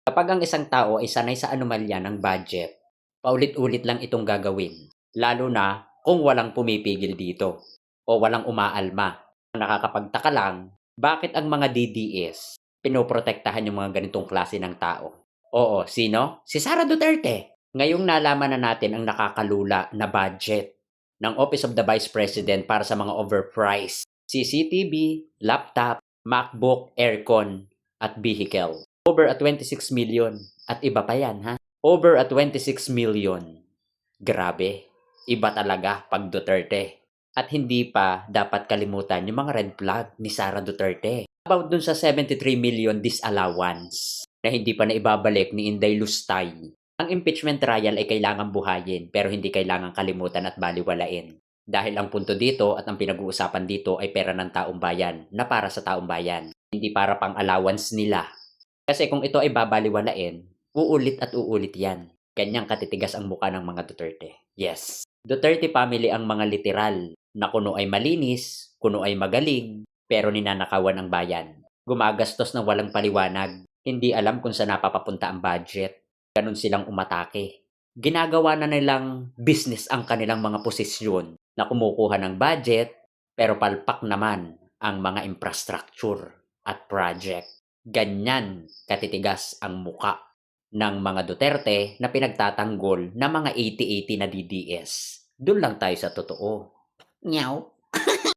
Kapag ang isang tao ay sanay sa anomalya ng budget, paulit-ulit lang itong gagawin, lalo na kung walang pumipigil dito o walang umaalma. Nakakapagtaka lang, bakit ang mga DDS pinoprotektahan yung mga ganitong klase ng tao? Oo, sino? Si Sara Duterte. Ngayong nalaman na natin ang nakakalula na budget ng Office of the Vice President para sa mga overpriced CCTV, laptop, MacBook, aircon, at vehicle. Over at 26 million. At iba pa yan, ha? Over at 26 million. Grabe. Iba talaga pag Duterte. At hindi pa dapat kalimutan yung mga red flag ni Sara Duterte. About dun sa 73 million disallowance na hindi pa naibabalik ni Inday Lustay. Ang impeachment trial ay kailangang buhayin pero hindi kailangang kalimutan at baliwalain. Dahil ang punto dito at ang pinag-uusapan dito ay pera ng taong bayan na para sa taong bayan. Hindi para pang allowance nila. Kasi kung ito ay babaliwalain, uulit at uulit yan. Ganyang katitigas ang muka ng mga Duterte. Yes. Duterte family ang mga literal na kuno ay malinis, kuno ay magaling, pero ninanakawan ang bayan. Gumagastos ng walang paliwanag, hindi alam kung saan napapapunta ang budget. Ganun silang umatake. Ginagawa na nilang business ang kanilang mga posisyon na kumukuha ng budget, pero palpak naman ang mga infrastructure at project. Ganyan katitigas ang muka ng mga Duterte na pinagtatanggol ng mga 80-80 na DDS. Doon lang tayo sa totoo. Nyaw.